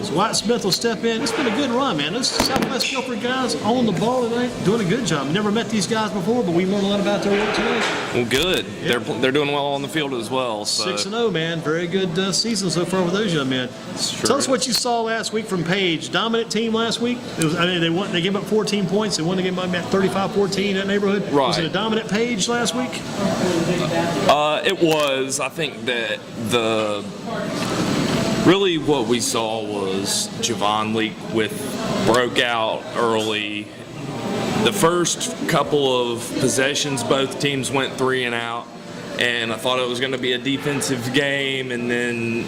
So Wyatt Smith will step in. It's been a good run, man. Those Southwest Guilford guys on the ball tonight, doing a good job. Never met these guys before, but we learned a lot about their work today. Well, good. Yeah. They're doing well on the field as well. So. 6-0, man. Very good season so far with those young men. Tell us what you saw last week from Page. Dominant team last week. They gave up 14 points. They won the game by about 35-14 in that neighborhood. Right. Was it a dominant Page last week? It was. I think that really what we saw was Javon Leak broke out early. The first couple of possessions, both teams went 3 and out, and I thought it was going to be a defensive game, and then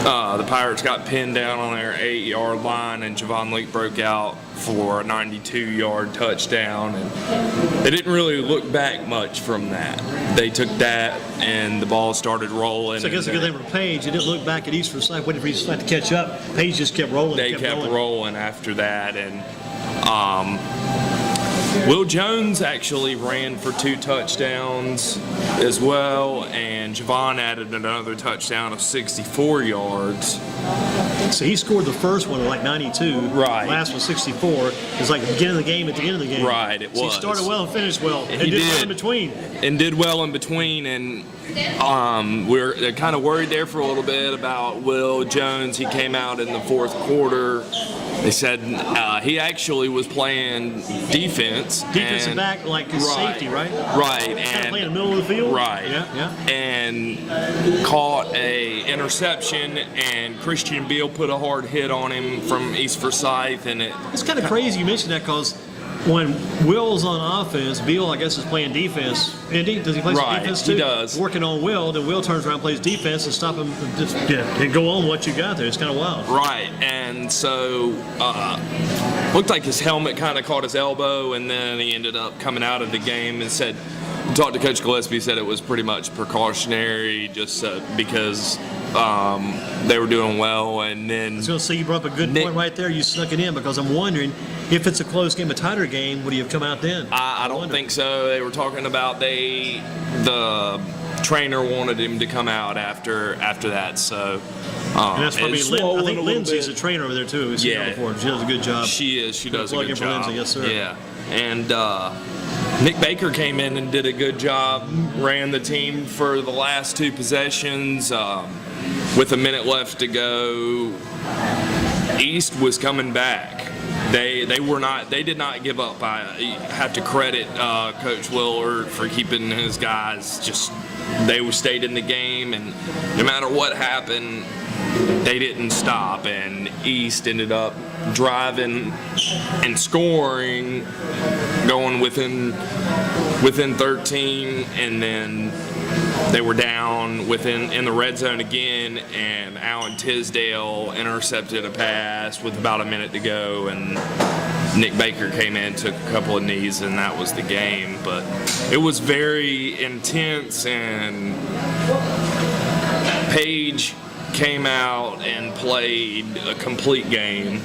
the Pirates got pinned down on their 8-yard line, and Javon Leak broke out for a 92-yard touchdown, and they didn't really look back much from that. They took that, and the ball started rolling. So I guess the good thing for Page, they didn't look back at East Forsyth, waiting for East Forsyth to catch up. Page just kept rolling. They kept rolling after that, and Will Jones actually ran for 2 touchdowns as well, and Javon added another touchdown of 64 yards. So he scored the first one at like 92. Right. Last one 64. It was like the beginning of the game at the end of the game. Right, it was. So he started well and finished well. And did well in between. And did well in between, and we're kind of worried there for a little bit about Will Jones. He came out in the fourth quarter. They said he actually was playing defense. Defensive back, like his safety, right? Right. And kind of playing in the middle of the field? Right. Yeah. And caught a interception, and Christian Beal put a hard hit on him from East Forsyth. And it's kind of crazy you mentioned that, because when Will's on offense, Beal, I guess, is playing defense. Indy, does he play some defense too? He does. Working on Will, then Will turns around and plays defense and stop him and go on what you got there. It's kind of wild. Right, and so looked like his helmet kind of caught his elbow, and then he ended up coming out of the game and talked to Coach Gillespie, said it was pretty much precautionary, just because they were doing well. And then I was going to say, you brought up a good point right there. You snuck it in, because I'm wondering if it's a close game, a tighter game, would he have come out then? I don't think so. They were talking about the trainer wanted him to come out after that. So and that's probably I think Lindsay's a trainer over there too. We've seen her before. She does a good job. She is. She does a good job. Lindsay. Yes, sir. Yeah, and Nick Baker came in and did a good job. Ran the team for the last 2 possessions. With a minute left to go, East was coming back. They did not give up. I have to credit Coach Willard for keeping his guys they stayed in the game, and no matter what happened, they didn't stop, and East ended up driving and scoring, going within 13, and then they were down in the red zone again, and Alan Tisdale intercepted a pass with about a minute to go, and Nick Baker came in, took a couple of knees, and that was the game. But it was very intense, and Page came out and played a complete game.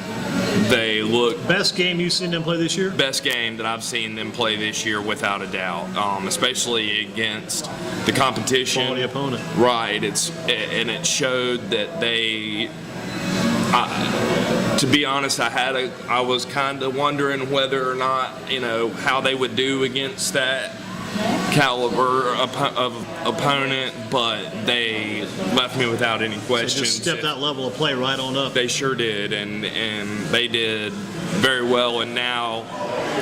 They looked best game you've seen them play this year? Best game that I've seen them play this year, without a doubt, especially against the competition. Quality opponent. Right. It showed that they. To be honest, I was kind of wondering whether or not, how they would do against that caliber of opponent, but they left me without any questions. So just stepped that level of play right on up. They sure did, and they did very well, and now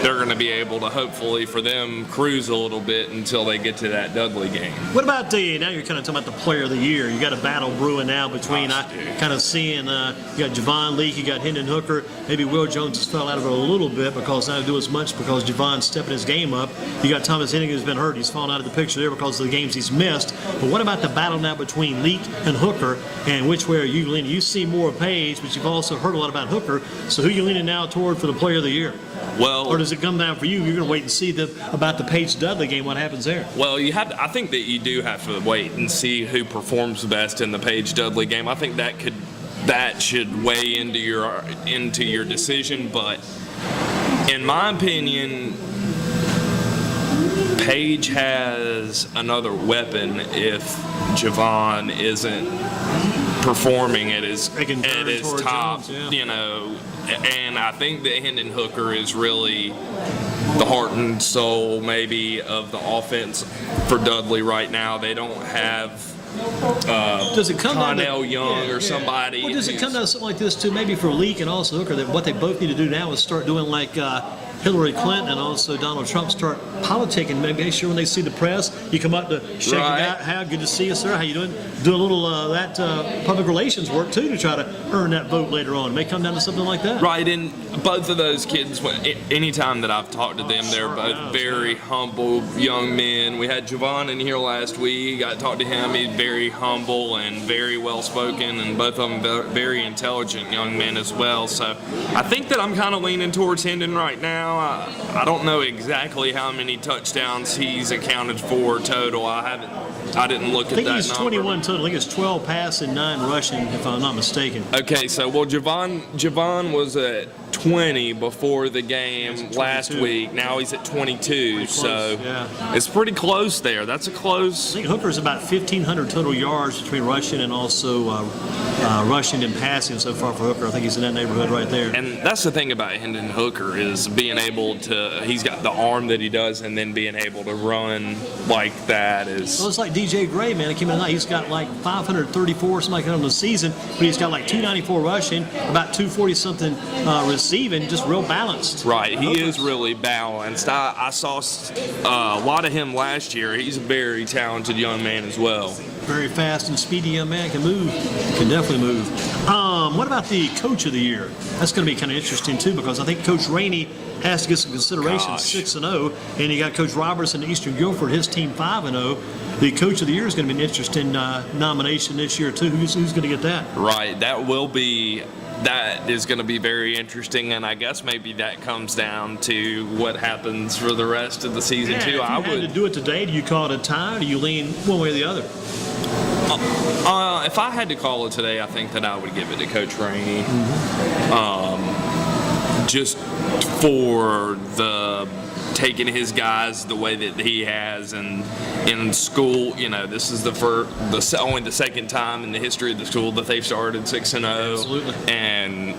they're going to be able to, hopefully for them, cruise a little bit until they get to that Dudley game. What about now you're kind of talking about the player of the year. You got a battle brewing now between, kind of seeing, you got Javon Leak, you got Hendon Hooker, maybe Will Jones has fell out of it a little bit because not to do as much because Javon's stepping his game up. You got Thomas Henning who's been hurt. He's fallen out of the picture there because of the games he's missed. But what about the battle now between Leak and Hooker, and which way are you leaning? You see more of Page, but you've also heard a lot about Hooker. So who are you leaning now toward for the player of the year? Well, or does it come down for you? You're going to wait and see about the Page Dudley game. What happens there? Well, I think that you do have to wait and see who performs the best in the Page Dudley game. I think that should weigh into your decision. But in my opinion, Page has another weapon if Javon isn't performing at his top, Jones, yeah. you know. And I think that Hendon Hooker is really the heart and soul, maybe, of the offense for Dudley right now. They don't have does it come Connell down to, Young or somebody. Well, does it come down to something like this too? Maybe for Leak and also Hooker, that what they both need to do now is start doing like Hillary Clinton and also Donald Trump, start politicking. Make sure when they see the press, you come up to shake your guy. How good to see you, sir. How you doing? Do a little that public relations work too to try to earn that vote later on. It may come down to something like that. Right, and both of those kids, anytime that I've talked to them, they're both very humble young men. We had Javon in here last week. I talked to him. He's very humble and very well spoken, and both of them very intelligent young men as well. So I think that I'm kind of leaning towards Hendon right now. I don't know exactly how many touchdowns he's accounted for total. I didn't look at that number. I think he's 21 total. I think it's 12 pass and 9 rushing, if I'm not mistaken. Okay, so Javon was at 20 before the game last week. Now he's at 22, so it's pretty close there. That's a close. I think Hooker's about 1,500 total yards between rushing and also rushing and passing so far for Hooker. I think he's in that neighborhood right there. And that's the thing about Hendon Hooker is being able to, he's got the arm that he does, and then being able to run like that is. Well, it's like DJ Gray, man. It came in tonight. He's got like 534, something like that on the season, but he's got like 294 rushing, about 240 something receiving, just real balanced. Right, he is really balanced. I saw a lot of him last year. He's a very talented young man as well. Very fast and speedy young man, can move, can definitely move. What about the coach of the year? That's going to be kind of interesting too, because I think Coach Rainey has to get some consideration. 6-0, and you got Coach Robertson and Eastern Guilford, his team 5-0. The coach of the year is going to be an interesting nomination this year too. Who's going to get that? Right, that is going to be very interesting, and I guess maybe that comes down to what happens for the rest of the season too. If you had to do it today, do you call it a tie, or do you lean one way or the other? If I had to call it today, I think that I would give it to Coach Rainey. Just for the taking his guys the way that he has, and in school, you know, this is only the second time in the history of the school that they've started 6-0. Absolutely. And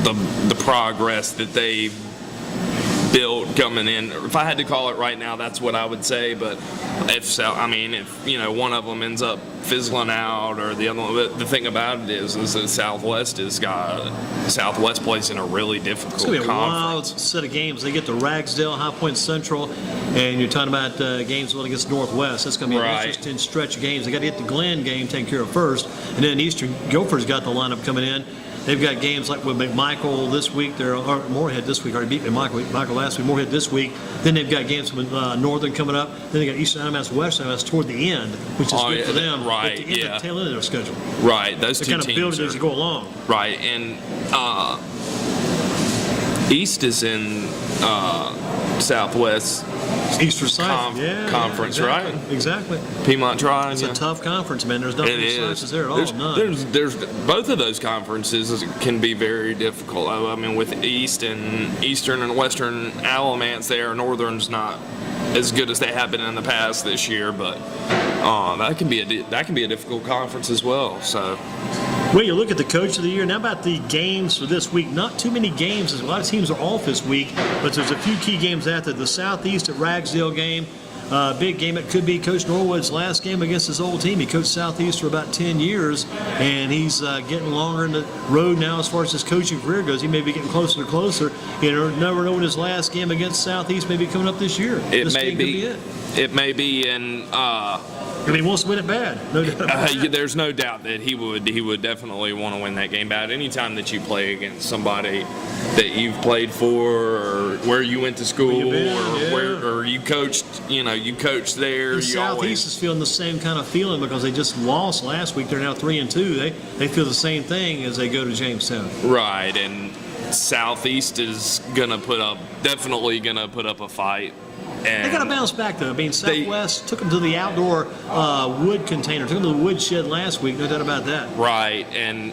the progress that they've built coming in. If I had to call it right now, that's what I would say. But if you know, one of them ends up fizzling out, or the other one, the thing about it is that Southwest plays in a really difficult It's going to be a wild conference. set of games. They get to Ragsdale, High Point Central, and you're talking about games against Northwest. That's going to be an interesting stretch of games. They got to get the Glenn game taken care of first, and then Eastern Guilford's got the lineup coming in. They've got games like with McMichael this week. They're Moorhead this week. Already beat McMichael last week. Moorhead this week. Then they've got games with Northern coming up. Then they got Eastern Adams, Western Adams toward the end, which is good for them. Right. At the end, the tail end of their schedule. Right. Those They two kind of teams build it as you go along. Right, and East is in Southwest Eastern side, conference, exactly, right? Exactly. Piedmont Tri. It's a tough conference, man. There's nothing slouches there at all. None. There's both of those conferences can be very difficult. I mean, with Eastern and Western Alamance there, Northern's not as good as they have been in the past this year, but that can be a difficult conference as well. So. Well, you look at the coach of the year. Now about the games for this week. Not too many games. A lot of teams are off this week, but there's a few key games after the Southeast at Ragsdale game. Big game. It could be Coach Norwood's last game against his old team. He coached Southeast for about 10 years, and he's getting longer in the road now as far as his coaching career goes. He may be getting closer and closer. You never know when his last game against Southeast may be coming up this year. It may be. It may be, and he wants to win it bad. No doubt about that. There's no doubt that he would definitely want to win that game bad. Anytime that you play against somebody that you've played for, or where you went to school, or you coached, you coached there. And Southeast is feeling the same kind of feeling because they just lost last week. They're now 3-2. They feel the same thing as they go to Jamestown. Right, and Southeast is definitely gonna put up a fight. And they got to bounce back, though. I mean, Southwest took them to the outdoor wood container, took them to the woodshed last week. No doubt about that. Right, and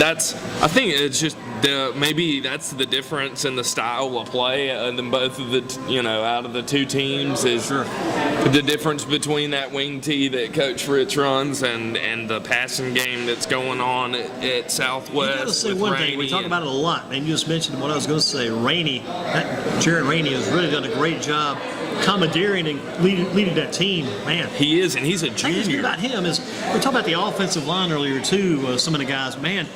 I think it's just maybe that's the difference in the style of play than both of the out of the two teams is the difference between that wing tee that Coach Fritz runs and the passing game that's going on at Southwest. You got to say one thing. We talk about it a lot, man. You just mentioned what I was going to say. Jared Rainey has really done a great job commandeering and leading that team. Man, he is, and he's a The thing junior. about him is, we talked about the offensive line earlier too. Some of the guys, man.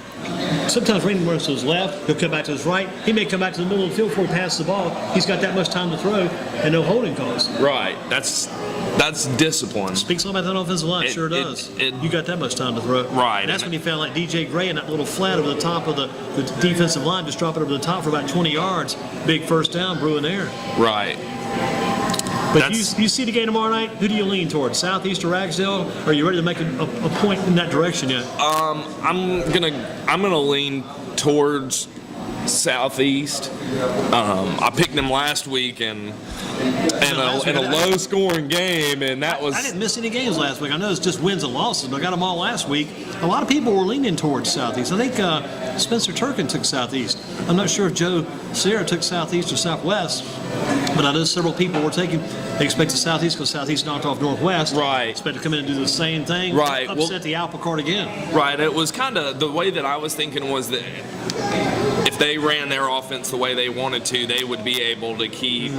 Sometimes Rainey runs to his left, he'll come back to his right. He may come back to the middle of the field before he passes the ball. He's got that much time to throw and no holding calls. Right. That's discipline. Speaks all about that offensive line. Sure does. You got that much time to throw. Right. And that's when you found like DJ Gray in that little flat over the top of the defensive line, just drop it over the top for about 20 yards. Big first down, brewing there. Right. But you see the game tomorrow night. Who do you lean towards, Southeast or Ragsdale? Are you ready to make a point in that direction yet? I'm gonna lean towards Southeast. I picked them last week in a low-scoring game, and that was. I didn't miss any games last week. I know it's just wins and losses, but I got them all last week. A lot of people were leaning towards Southeast. I think Spencer Turkin took Southeast. I'm not sure if Joe Sierra took Southeast or Southwest, but I know several people were taking. They expected Southeast because Southeast knocked off Northwest. Right. Expected to come in and do the same thing. Right. Upset the apple cart again. Right. It was kind of the way that I was thinking was that if they ran their offense the way they wanted to, they would be able to keep.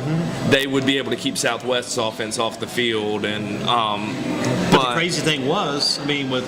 They would be able to keep Southwest's offense off the field, and But the crazy thing was, I mean, with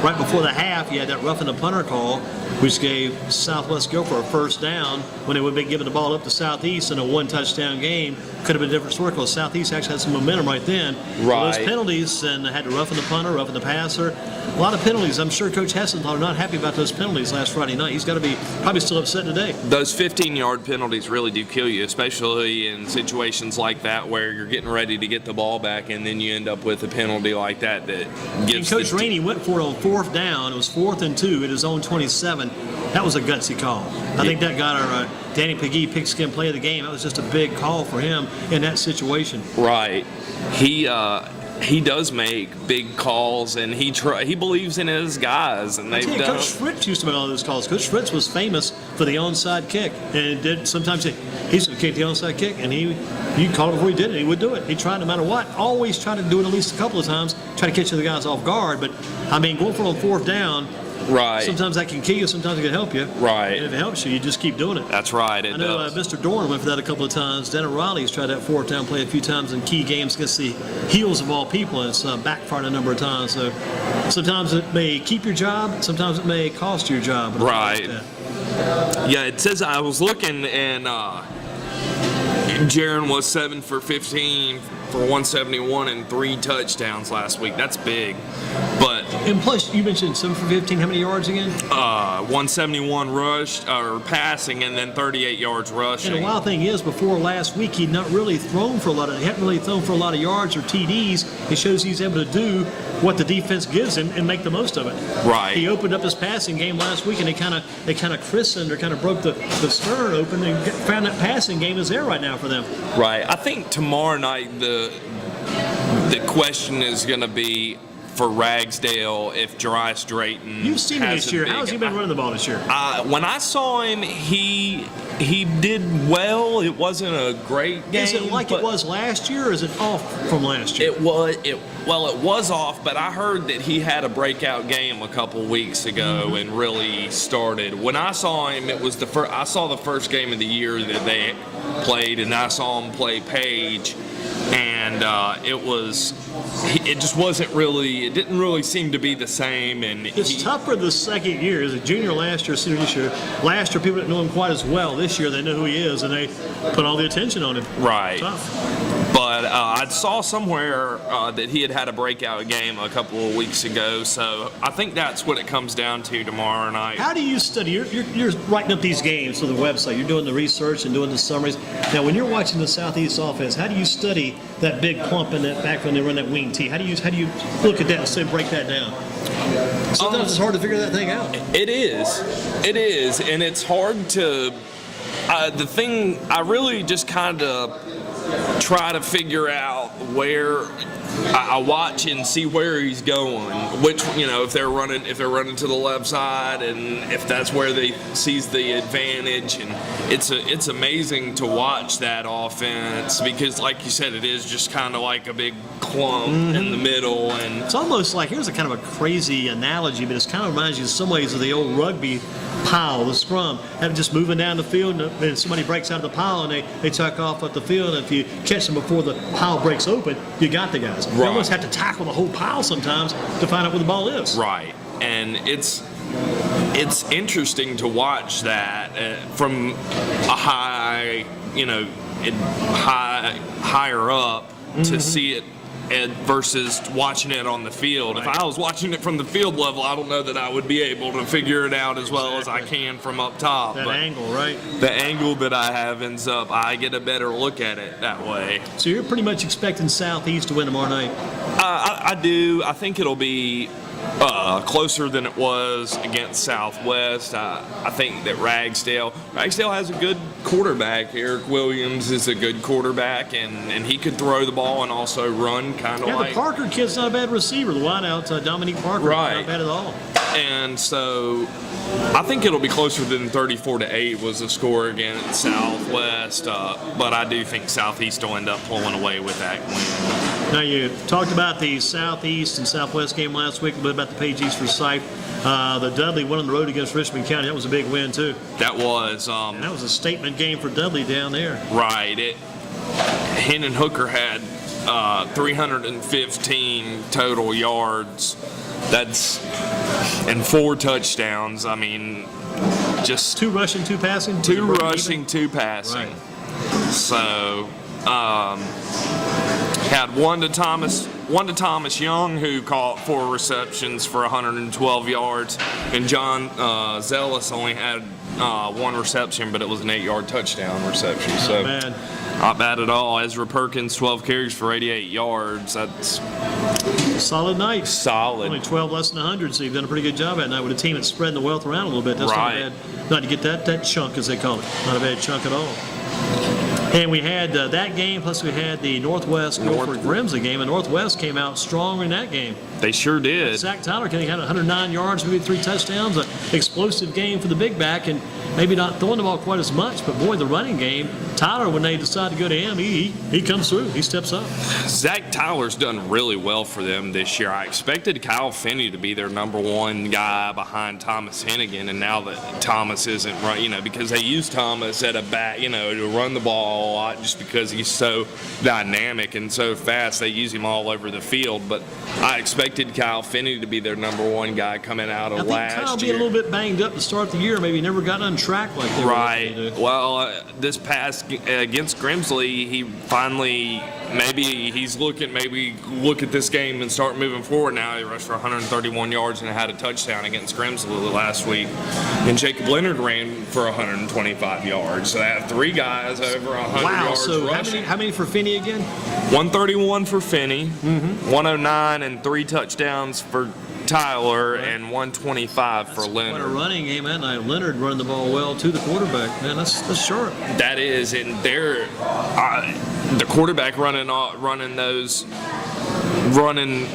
right before the half, you had that roughing the punter call, which gave Southwest Gopher a first down when they would have been giving the ball up to Southeast in a one-touchdown game. Could have been a different story because Southeast actually had some momentum right then. Right. Those penalties, and they had to roughing the punter, roughing the passer. A lot of penalties. I'm sure Coach Hessenthal are not happy about those penalties last Friday night. He's got to be probably still upset today. Those 15-yard penalties really do kill you, especially in situations like that where you're getting ready to get the ball back and then you end up with a penalty like that gives. And Coach Rainey went for it on fourth down. It was 4th and 2 at his own 27. That was a gutsy call. I think that got our Danny Pegee pigskin play of the game. That was just a big call for him in that situation. Right. He does make big calls, and he believes in his guys, and they've done. Coach Fritz used to make all those calls. Coach Fritz was famous for the onside kick, and sometimes he used to kick the onside kick, and you called it before he did it. He would do it. He tried no matter what. Always tried to do it at least a couple of times, try to catch the guys off guard. But I mean, going for it on fourth down. Right. Sometimes that can kill you. Sometimes it can help you. Right. And if it helps you, you just keep doing it. That's right. I know Mr. Durham went for that a couple of times. Dennis Riley's tried that fourth down play a few times in key games against the Heels of all people, and it's backfired a number of times. So sometimes it may keep your job. Sometimes it may cost you your job. Right. Yeah, it says I was looking, and Jaron was 7 for 15 for 171 and 3 touchdowns last week. That's big. And plus, you mentioned 7 for 15. How many yards again? 171 rush or passing, and then 38 yards rushing. And the wild thing is, before last week, he'd not really thrown for a lot of. He hadn't really thrown for a lot of yards or TDs. It shows he's able to do what the defense gives him and make the most of it. Right. He opened up his passing game last week, and they kind of christened or kind of broke the stern open and found that passing game is there right now for them. Right. I think tomorrow night the question is going to be for Ragsdale if Jarice Drayton. You've seen him this year. How has he been running the ball this year? When I saw him, he did well. It wasn't a great game. Is it like it was last year, or is it off from last year? It was off, but I heard that he had a breakout game a couple weeks ago and really started. When I saw him, it was I saw the first game of the year that they played, and I saw him play Page, and it just wasn't really. It didn't really seem to be the same. And it's tougher the second year. As a junior last year, senior this year. Last year, people didn't know him quite as well. This year, they know who he is, and they put all the attention on him. Right. Tough. But I saw somewhere that he had a breakout game a couple of weeks ago, so I think that's what it comes down to tomorrow night. How do you study? You're writing up these games for the website. You're doing the research and doing the summaries. Now, when you're watching the Southeast offense, how do you study that big clump in that back when they run that wing tee? How do you look at that and say break that down? Sometimes it's hard to figure that thing out. It is, and it's hard to. The thing I really just kind of try to figure out where I watch and see where he's going. Which, if they're running to the left side, and if that's where they sees the advantage, and it's amazing to watch that offense because, like you said, it is just kind of like a big clump in the middle, and it's almost like, here's a kind of a crazy analogy, but it kind of reminds you in some ways of the old rugby pile, the scrum, and just moving down the field, and somebody breaks out of the pile, and they tuck off up the field, and if you catch them before the pile breaks open, you got the guys. Right. You almost have to tackle the whole pile sometimes to find out where the ball is. Right, and it's interesting to watch that from a high, higher up to see it. Versus watching it on the field. Right. If I was watching it from the field level, I don't know that I would be able to figure it out as well as I can from up top. That angle, right? The angle that I have ends up, I get a better look at it that way. So you're pretty much expecting Southeast to win tomorrow night? I do. I think it'll be closer than it was against Southwest. I think that Ragsdale has a good quarterback. Eric Williams is a good quarterback, and he could throw the ball and also run kind of like. The Parker kid's not a bad receiver. The wideout, Dominique Parker, right. Not bad at all. And so I think it'll be closer than 34-8 was the score against Southwest, but I do think Southeast will end up pulling away with that win. Now, you talked about the Southeast and Southwest game last week, a little bit about the Page East for Sife. The Dudley won on the road against Richmond County. That was a big win, too. That was. And that was a statement game for Dudley down there. Right. Hendon Hooker had 315 total yards. That's and 4 touchdowns. I mean, just 2 rushing, 2 passing. 2 rushing, 2 passing. Right. So had one to Thomas Young, who caught 4 receptions for 112 yards, and John Zealous only had 1 reception, but it was an 8-yard touchdown reception. So not bad at all. Ezra Perkins, 12 carries for 88 yards. That's solid night. Solid. Only 12 less than 100, so you've done a pretty good job at night with a team that's spreading the wealth around a little bit. That's right. Not bad. Not to get that chunk, as they call it. Not a bad chunk at all. And we had that game, plus we had the Northwest Guilford Grimsley game, and Northwest came out strong in that game. They sure did. Zach Tyler had 109 yards, maybe 3 touchdowns, an explosive game for the big back, and maybe not throwing the ball quite as much, but boy, the running game, Tyler, when they decide to go to him, he comes through, he steps up. Zach Tyler's done really well for them this year. I expected Kyle Finney to be their number 1 guy behind Thomas Hennigan, and now that Thomas isn't right, because they use Thomas at a back, to run the ball a lot just because he's so dynamic and so fast. They use him all over the field, but I expected Kyle Finney to be their number 1 guy coming out of last year. Kyle being a little bit banged up to start the year, maybe never got on track like they right. were. Well, this past against Grimsley, he finally look at this game and start moving forward. Now he rushed for 131 yards and had a touchdown against Grimsley last week, and Jacob Leonard ran for 125 yards. So they have 3 guys over 100 yards so rushing. how many for Finney again? 131 for Finney, 109 and 3 touchdowns for Tyler, and 125 for Leonard. What a running game that night. Leonard running the ball well to the quarterback. Man, that's sharp. That is, and they're the quarterback running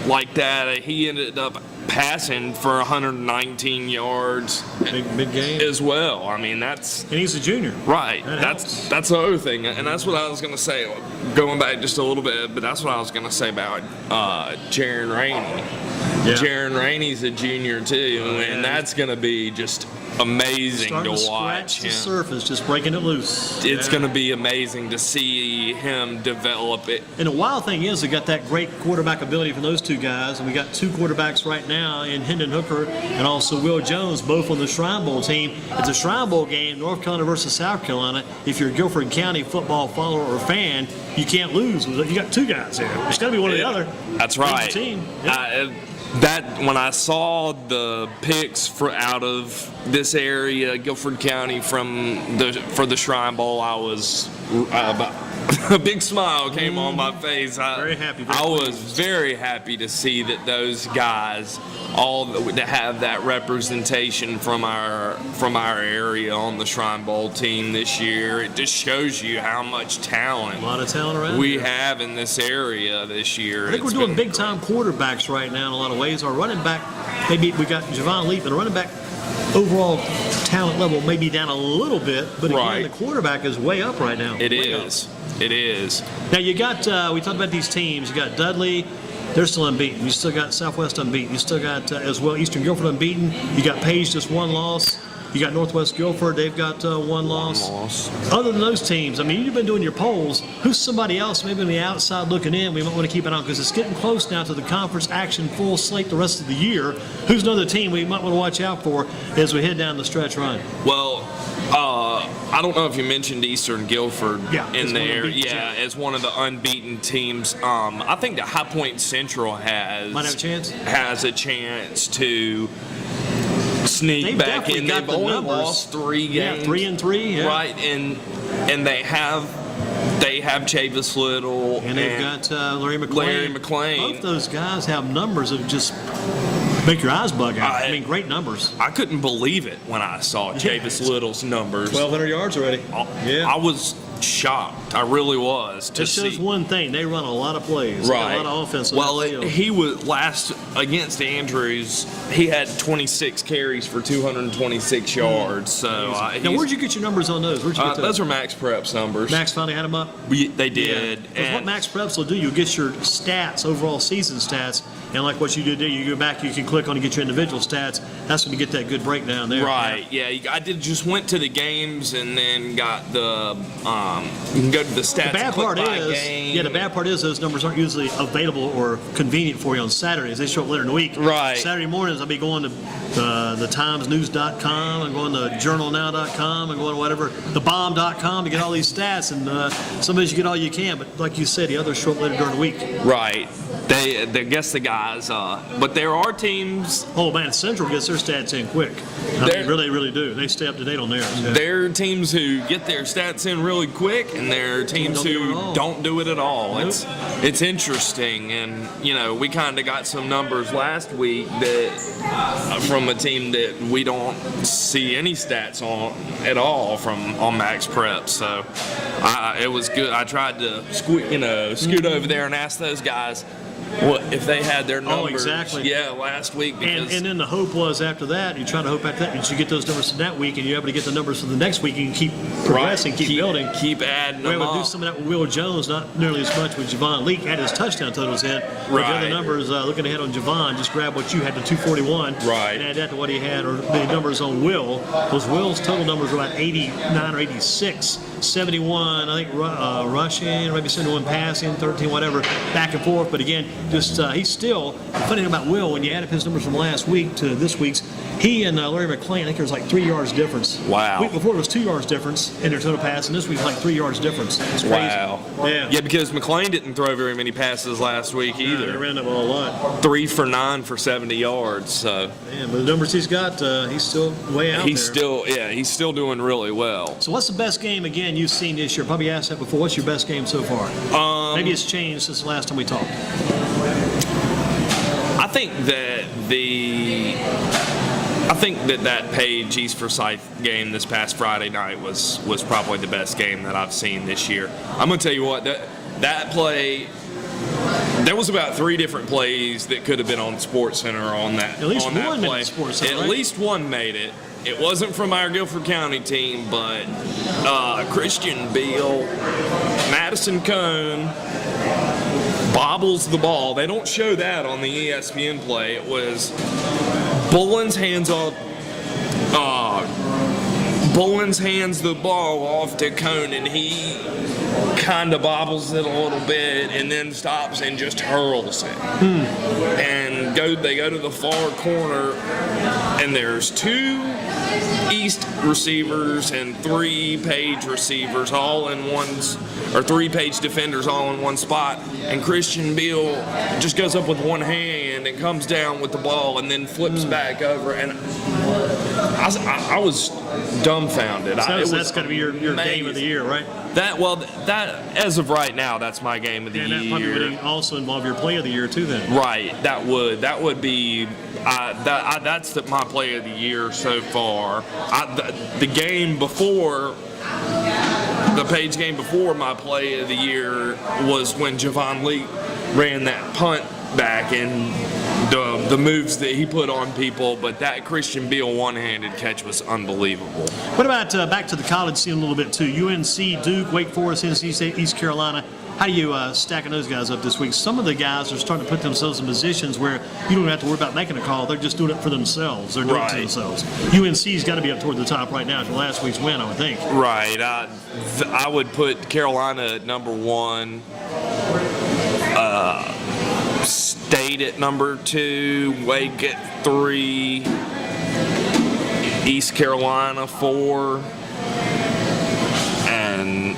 like that. He ended up passing for 119 yards. Big game as well. I mean, and he's a junior. Right. That's the other thing, and that's what I was going to say. Going back just a little bit, but that's what I was going to say about Jaron Rainey. Yeah. Jaron Rainey's a junior too, and that's going to be just amazing Starting to to watch. Scratch the surface, just breaking it loose. It's going to be amazing to see him develop it. And the wild thing is, we got that great quarterback ability from those 2 guys, and we got 2 quarterbacks right now in Hendon Hooker and also Will Jones, both on the Shrine Bowl team. It's a Shrine Bowl game, North Carolina versus South Carolina. If you're a Guilford County football follower or fan, you can't lose. You got 2 guys here. It's got to be one or the other. That's right. Team. That when I saw the picks out of this area, Guilford County, for the Shrine Bowl, I was A big smile came on my face. Very happy. I was very happy to see that those guys all that have that representation from our area on the Shrine Bowl team this year. It just shows you how much talent A lot of talent around we here. have in this area this year. I think we're doing big time quarterbacks right now in a lot of ways. Our running back, maybe we got Javon Lee, but the running back overall talent level may be down a little bit, but again, Right. the quarterback is way up right now. It Way up. is. It is. Now you got, we talked about these teams. You got Dudley, they're still unbeaten. You still got Southwest unbeaten. You still got as well Eastern Guilford unbeaten. You got Page just one loss. You got Northwest Guilford, they've got one loss. Other than those teams, I mean, you've been doing your polls. Who's somebody else, maybe on the outside looking in, we might want to keep an eye on because it's getting close now to the conference action full slate the rest of the year. Who's another team we might want to watch out for as we head down the stretch run? Well, I don't know if you mentioned Eastern Guilford Yeah, it's in one of the there. unbeaten Yeah, teams. as one of the unbeaten teams. I think that High Point Central Might have a chance. has a chance to sneak They've back definitely in. got They've the only numbers. lost 3 games. Yeah, 3-3. Yeah. Right, and they have Chavis Little And they've got Larry McClain. Larry McClain. Both those guys have numbers that just make your eyes bug out. I mean, great numbers. I couldn't believe it when I saw Chavis Little's numbers. 1,200 yards already. I was shocked. I really was to It shows see. one thing. They run a lot of plays. They got a lot of offense on Well, that field. he was last against Andrews. He had 26 carries for 226 yards. So now, where'd you get your numbers on those? Where'd you get those? those are Max Preps numbers. Max finally had them up? They did. Because what And Max Preps will do, you'll get your stats, overall season stats, and like what you did there, you go back, you can click on and get your individual stats. That's when you get that good breakdown there. Right. Yeah. I just went to the games and then got the. You can go to the stats. The bad and click part by is, game. the bad part is those numbers aren't usually available or convenient for you on Saturdays. They show up later in the week. Right. Saturday mornings, I'll be going to thetimesnews.com and going to journalnow.com and going to whatever, thebomb.com to get all these stats. And some days you get all you can, but like you said, the others show up later during the week. Right. They guess the guys. But there are teams. Oh man, Central gets their stats in quick. I mean, really, really do. They stay up to date on theirs. Yeah. There are teams who get their stats in really quick, and there are teams who don't do it at all. Nope. It's interesting, and we kind of got some numbers last week that from a team that we don't see any stats on at all on Max Prep. So it was good. I tried to scoot over there and ask those guys what if they had their numbers. exactly. Yeah, last week. Because And then the hope was after that, you try to hope after that, you get those numbers for that week, and you're able to get the numbers for the next week, and you keep progressing, keep building. keep adding We're them able to do up. some of that with Will Jones, not nearly as much with Javon Leak. Had his touchdown totals in. But the Right. other numbers, looking ahead on Javon, just grab what you had to 241. Right. And add that to what he had, or the numbers on Will. Those Will's total numbers were about 89 or 86. 71, I think, rushing, maybe 71 passing, 13, whatever, back and forth. But again, just he's still, the funny thing about Will, when you add up his numbers from last week to this week's, he and Larry McClain, I think there was like 3 yards difference. Wow. Week before it was 2 yards difference in their total pass, and this week like 3 yards difference. It's crazy. Wow. Yeah. Yeah, because McClain didn't throw very many passes last week Yeah, they either. ran the ball a lot. 3 for 9 for 70 yards. So Man, but the numbers he's got, he's still way out he's there. he's still doing really well. So what's the best game, again, you've seen this year? Probably asked that before. What's your best game so far? Maybe it's changed since the last time we talked. I think that Page East Forsyth game this past Friday night was probably the best game that I've seen this year. I'm gonna tell you what, that play. There was about 3 different plays that could have been on SportsCenter on that. At least on that one made play. it SportsCenter, At right? least one made it. It wasn't from our Guilford County team, but Christian Beal, Madison Cone bobbles the ball. They don't show that on the ESPN play. It was Bullens hands the ball off to Cone, and he kind of bobbles it a little bit and then stops and just hurls it. And they go to the far corner, and there's 2 East receivers and 3 Page receivers all in or 3 Page defenders all in one spot, and Christian Beal just goes up with one hand and comes down with the ball and then flips back over, and I was dumbfounded. So that's got to be your game of the year, right? That as of right now, that's my game of the And year. that probably would also involve your play of the year too. Then. Right, that would be that's my play of the year so far. The game before, the Page game before my play of the year was when Javon Lee ran that punt back and the moves that he put on people, but that Christian Beal one-handed catch was unbelievable. What about back to the college scene a little bit too? UNC, Duke, Wake Forest, NC State, East Carolina. How do you stacking those guys up this week? Some of the guys are starting to put themselves in positions where you don't have to worry about making a call. They're just doing it for themselves. They're doing it to themselves. UNC's got to be up toward the top right now after last week's win, I would think. Right. I would put Carolina at number 1. State at number 2, Wake at 3, East Carolina 4, and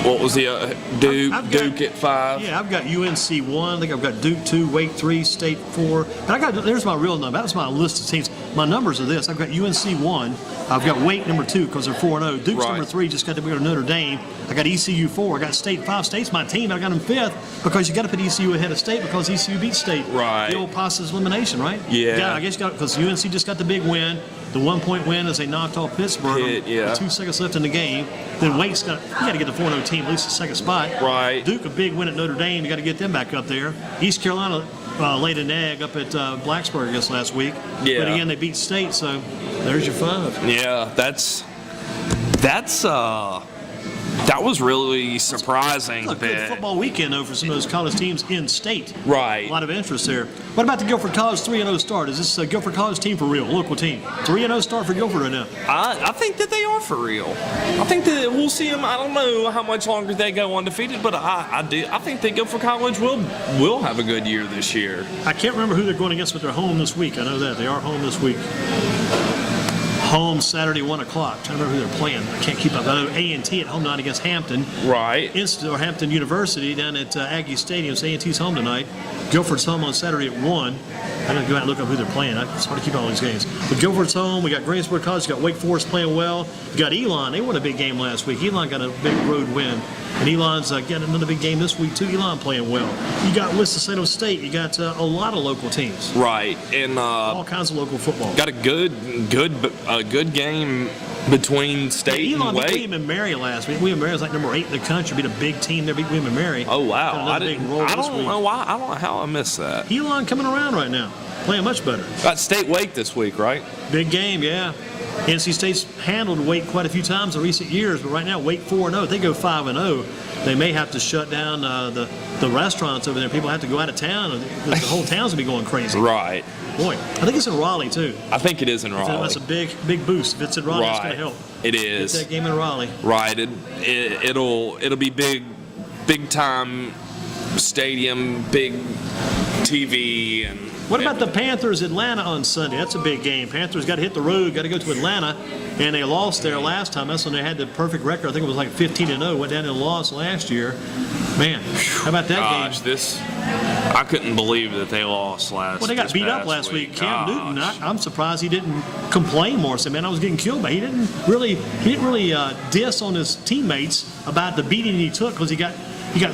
what was the Duke at 5? Yeah, I've got UNC 1. I think I've got Duke 2, Wake 3, State 4. And there's my real number. That was my list of teams. My numbers are this. I've got UNC 1. I've got Wake number 2 because they're 4-0. Duke's number 3, just got to go to Notre Dame. I got ECU 4. I got State 5. State's my team. I got them 5th because you got to put ECU ahead of State because ECU beat State. Right. The old Pasa's elimination, right? Yeah. I guess you got because UNC just got the big win. The 1-point win as they knocked off Pittsburgh. Yeah. 2 seconds left in the game. Then Wake's you got to get the 4-0 team at least the second spot. Right. Duke a big win at Notre Dame. You got to get them back up there. East Carolina laid an egg up at Blacksburg, I guess, last week. Yeah. But again, they beat State, so there's your 5. Yeah, that was really surprising. Look, good football weekend, though, for some of those college teams in state. Right. A lot of interest there. What about the Guilford College 3-0 start? Is this a Guilford College team for real, local team? 3-0 start for Guilford right now. I think that they are for real. I think that we'll see them. I don't know how much longer they go undefeated, but I do. I think that Guilford College will have a good year this year. I can't remember who they're going against, but they're home this week. I know that. They are home this week. Home Saturday, 1 o'clock. Trying to remember who they're playing. I can't keep up. I know A&T at home tonight against Hampton. Right. Or Hampton University down at Aggie Stadium. So A&T's home tonight. Guilford's home on Saturday at 1. I gotta go out and look up who they're playing. It's hard to keep all these games. But Guilford's home. We got Greensboro College. We got Wake Forest playing well. We got Elon. They won a big game last week. Elon got a big road win. And Elon's getting another big game this week, too. Elon playing well. You got Winston-Salem State. You got a lot of local teams. Right. And all kinds of local football. Got a good game between State Elon and Wake. beat William and Mary last week. William and Mary was like number 8 in the country. Beat a big team there. Beat William and Mary. Oh, wow. I Big roll this don't week. know why. I don't know how I missed that. Elon coming around right now. Playing much better. Got State Wake this week, right? Big game, yeah. NC State's handled Wake quite a few times in recent years, but right now Wake 4-0. If they go 5-0, they may have to shut down the restaurants over there. People have to go out of town because the whole town's gonna be going crazy. Right. Boy, I think it's in Raleigh too. I think it is in Raleigh. That's a big boost. If it's in Raleigh, it's gonna help. It is. Get that game in Raleigh. Right. It'll be big time stadium, big TV and. What about the Panthers Atlanta on Sunday? That's a big game. Panthers got to hit the road, got to go to Atlanta, and they lost there last time. That's when they had the perfect record. I think it was like 15-0. Went down and lost last year. Man, how about that game? I couldn't believe that they lost last. Well, they got beat up last week. Cam Newton, I'm surprised he didn't complain more. Say, man, I was getting killed, but he didn't really diss on his teammates about the beating he took because he got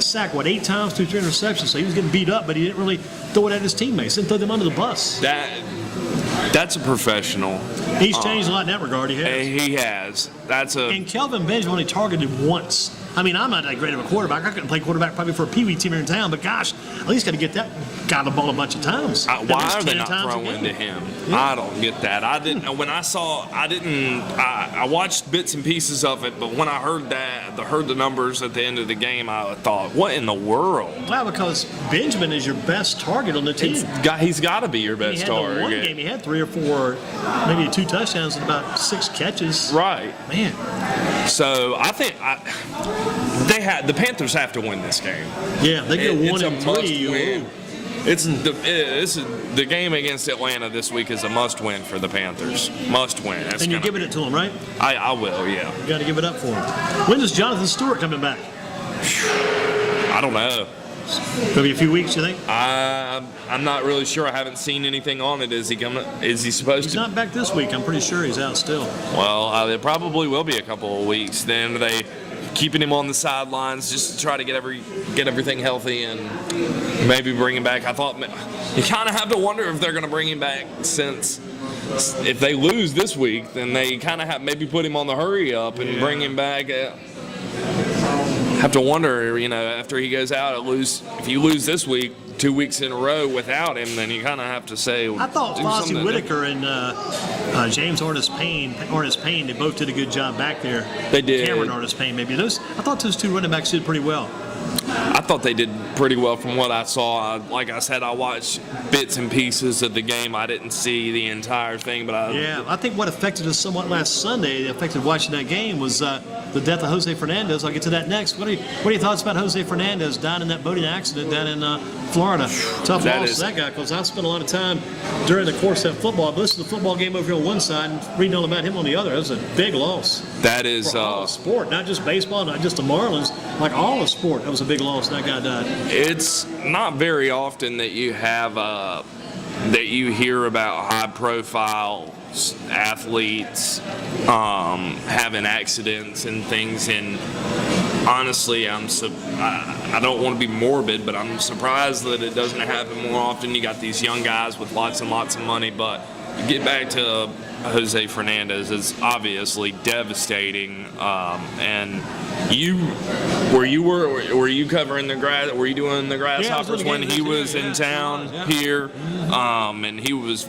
sacked, 8 times, 2 interceptions. So he was getting beat up, but he didn't really throw it at his teammates. Didn't throw them under the bus. That's a professional. He's changed a lot in that regard. He has. He has. And Kelvin Benjamin only targeted once. I mean, I'm not that great of a quarterback. I couldn't play quarterback probably for a Pee Wee team here in town, but gosh, at least got to get that guy the ball a bunch of times. Why are they not throwing to him? Yeah. I don't get that. I watched bits and pieces of it, but when I heard the numbers at the end of the game, I thought, what in the world? Well, because Benjamin is your best target on the team. He's got to be your best target. One game he had 3 or 4, maybe 2 touchdowns and about 6 catches. Right. Man. So I think the Panthers have to win this game. Yeah, they get 1-3. It's the game against Atlanta this week is a must-win for the Panthers. Must-win. And you're giving it to them, right? I will, yeah. You got to give it up for him. When is Jonathan Stewart coming back? I don't know. Maybe a few weeks, you think? I'm not really sure. I haven't seen anything on it. Is he coming? Is he supposed to? He's not back this week. I'm pretty sure he's out still. Well, it probably will be a couple of weeks. Then they keeping him on the sidelines just to try to get everything healthy and maybe bring him back. I thought you kind of have to wonder if they're going to bring him back, since if they lose this week, then they kind of have maybe put him on the hurry up and bring him back. Have to wonder, after he goes out, if you lose this week, 2 weeks in a row without him, then you kind of have to say. I thought Fozzie Whitaker and James Ernest Payne, they both did a good job back there. They did. Cameron Ernest Payne, maybe. I thought those two running backs did pretty well. I thought they did pretty well from what I saw. Like I said, I watched bits and pieces of the game. I didn't see the entire thing, but I think what affected us somewhat last Sunday, affected watching that game, was the death of Jose Fernandez. I'll get to that next. What are your thoughts about Jose Fernandez dying in that boating accident down in Florida? Tough loss for that guy, because I spent a lot of time during the course of football. I listened to the football game over here on one side and reading all about him on the other. That was a big loss. That is for all of sport, not just baseball, not just the Marlins, like all of sport. That was a big loss. That guy died. It's not very often that you have that you hear about high-profile athletes having accidents and things. And honestly, I don't want to be morbid, but I'm surprised that it doesn't happen more often. You got these young guys with lots and lots of money, but you get back to Jose Fernandez, is obviously devastating. And were you covering the grass? Were you doing the Grasshoppers when he was in town here? And he was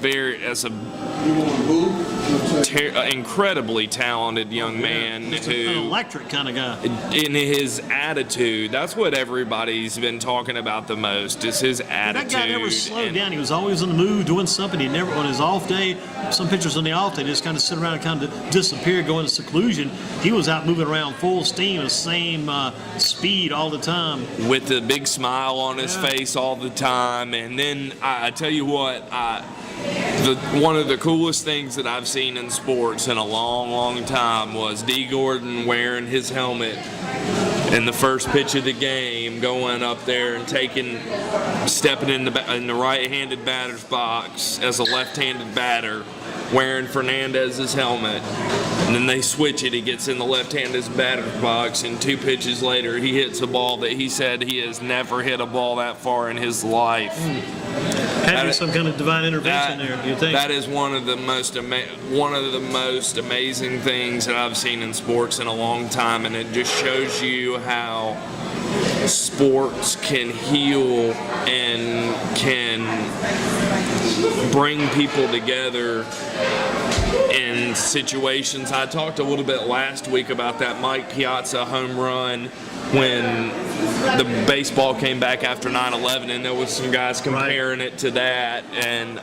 incredibly talented young man An electric kind of guy. In his attitude, that's what everybody's been talking about the most, is his attitude. That guy never slowed down. He was always in the mood, doing something. He never, on his off day, some pitchers on the off day just kind of sit around and kind of disappear, go into seclusion. He was out moving around full steam, the same speed all the time. With the big smile on his face all the time. And then I tell you what, one of the coolest things that I've seen in sports in a long, long time was D. Gordon wearing his helmet in the first pitch of the game, going up there and stepping in the right-handed batter's box as a left-handed batter, wearing Fernandez's helmet. And then they switch it. He gets in the left-handed batter's box, and 2 pitches later, he hits a ball that he said he has never hit a ball that far in his life. Had to be some kind of divine intervention there, do you think? That is one of the most amazing things that I've seen in sports in a long time, and it just shows you how sports can heal and can bring people together in situations. I talked a little bit last week about that Mike Piazza home run when the baseball came back after 9/11, and there was some guys comparing it to that, and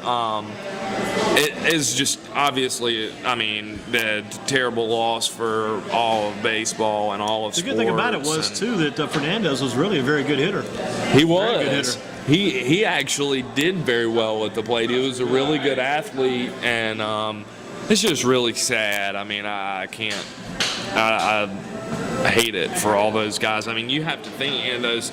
it is just obviously, the terrible loss for all of baseball and all of sports. The good thing about it was too that Fernandez was really a very good hitter. He was. Very good hitter. He actually did very well at the plate. He was a really good athlete, and it's just really sad. I can't. I hate it for all those guys. You have to think, those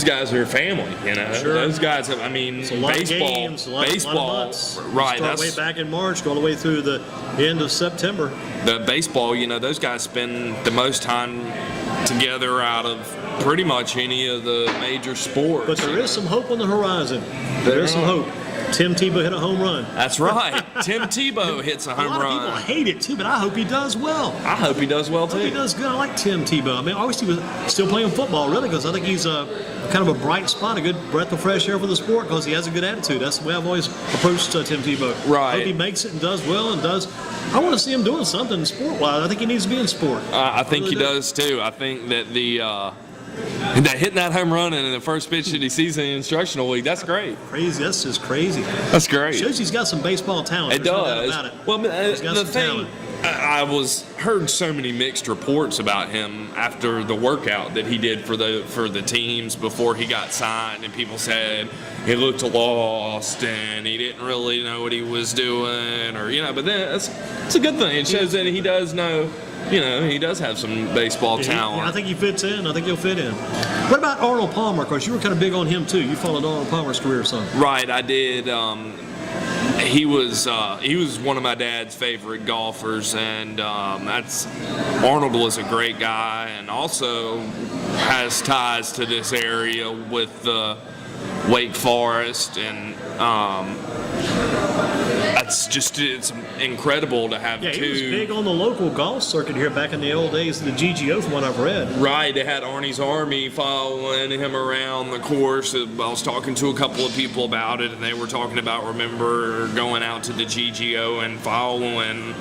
guys are family. Sure. Those guys have. It's a lot baseball, of games, a lot of months. Right. Start way back in March, go all the way through the end of September. The baseball, those guys spend the most time together out of pretty much any of the major sports. But there is some hope on the horizon. There is some hope. Tim Tebow hit a home run. That's right. Tim Tebow hits a home run. A lot of people hate it too, but I hope he does well. I hope he does well too. I hope he does good. I like Tim Tebow. I wish he was still playing football, really, because I think he's kind of a bright spot, a good breath of fresh air for the sport, because he has a good attitude. That's the way I've always approached Tim Tebow. Right. I hope he makes it and does well and does. I want to see him doing something sport-wise. I think he needs to be in sport. I think he does too. I think that hitting that home run in the first pitch that he sees in the instructional league, that's great. Crazy. That's just crazy. That's great. Shows he's got some baseball talent. It does. No doubt about it. Well, He's got the some thing, talent. I heard so many mixed reports about him after the workout that he did for the teams before he got signed, and people said he looked lost and he didn't really know what he was doing, but then it's a good thing. It shows that he does know. He does have some baseball talent. I think he fits in. I think he'll fit in. What about Arnold Palmer? Of course, you were kind of big on him too. You followed Arnold Palmer's career some. Right, I did. he was one of my dad's favorite golfers, and Arnold was a great guy, and also has ties to this area with Wake Forest, and it's incredible to have Yeah, two. he was big on the local golf circuit here back in the old days of the GGO, from what I've read. Right, they had Arnie's Army following him around the course. I was talking to a couple of people about it, and they were talking about, remember, going out to the GGO and following,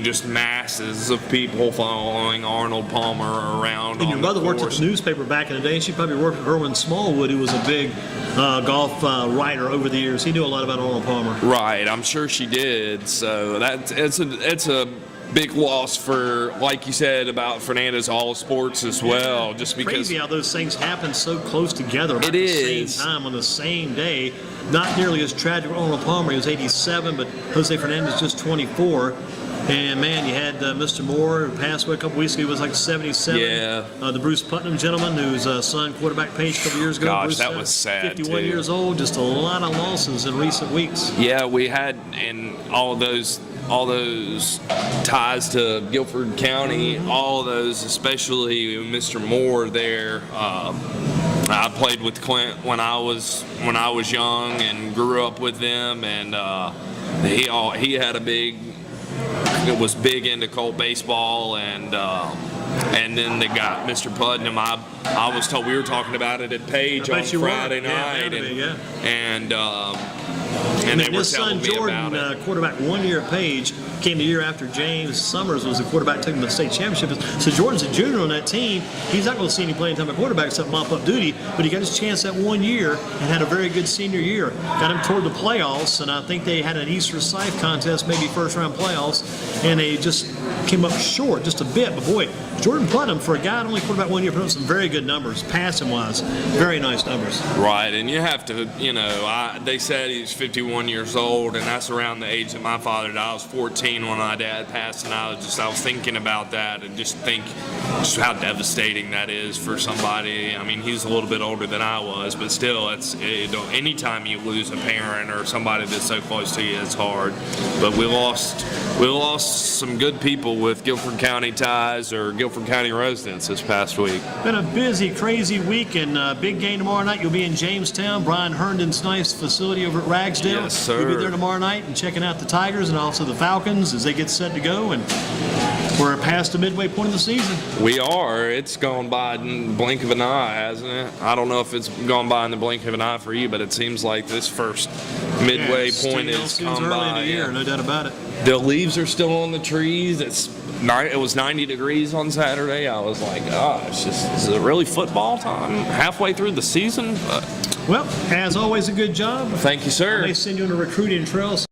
just masses of people following Arnold Palmer around. And your mother worked at the newspaper back in the day. She probably worked with Erwin Smallwood, who was a big golf writer over the years. He knew a lot about Arnold Palmer. Right, I'm sure she did. So it's a big loss for, like you said, about Fernandez All Sports as well. Just because crazy how those things happen so close together at the same time on the same day. Not nearly as tragic with Arnold Palmer. He was 87, but Jose Fernandez just 24. And man, you had Mr. Moore, who passed away a couple weeks ago. He was like 77. Yeah. The Bruce Putnam gentleman, whose son quarterback page a couple years ago. Gosh, Bruce, that was sad 51 too. years old. Just a lot of losses in recent weeks. Yeah, we had in all those ties to Guilford County, all of those, especially Mr. Moore there. I played with Clint when I was young and grew up with them, and he had was big into Colt baseball, and then they got Mr. Putnam. I was told, we were talking about it at Page on Friday night, and they were his telling son me Jordan, about it. Quarterback 1 year at Page, came the year after James Summers was the quarterback, took him to the state championship. So Jordan's a junior on that team. He's not going to see any playing time at quarterback except mop-up duty, but he got his chance that 1 year and had a very good senior year. Got him toward the playoffs, and I think they had an Easter Scythe contest, maybe first-round playoffs, and they just came up short just a bit. But boy, Jordan Putnam, for a guy only quarterback 1 year, put up some very good numbers, passing-wise. Very nice numbers. Right, and you have to, they said he's 51 years old, and that's around the age that my father died. I was 14 when my dad passed, and I was thinking about that and just how devastating that is for somebody. He's a little bit older than I was, but still, anytime you lose a parent or somebody that's so close to you, it's hard. But we lost some good people with Guilford County ties or Guilford County residents this past week. Been a busy, crazy week, and big game tomorrow night. You'll be in Jamestown, Brian Herndon's nice facility over at Ragsdale. Yes, sir. You'll be there tomorrow night and checking out the Tigers and also the Falcons as they get set to go, and we're past the midway point of the season. We are. It's gone by in the blink of an eye, hasn't it? I don't know if it's gone by in the blink of an eye for you, but it seems like this first midway point has come early by. in the year, no doubt about it. The leaves are still on the trees. It was 90 degrees on Saturday. I was like, gosh, is it really football time? Halfway through the season? Well, as always, a good job. Thank you, sir. They send you on a recruiting trail.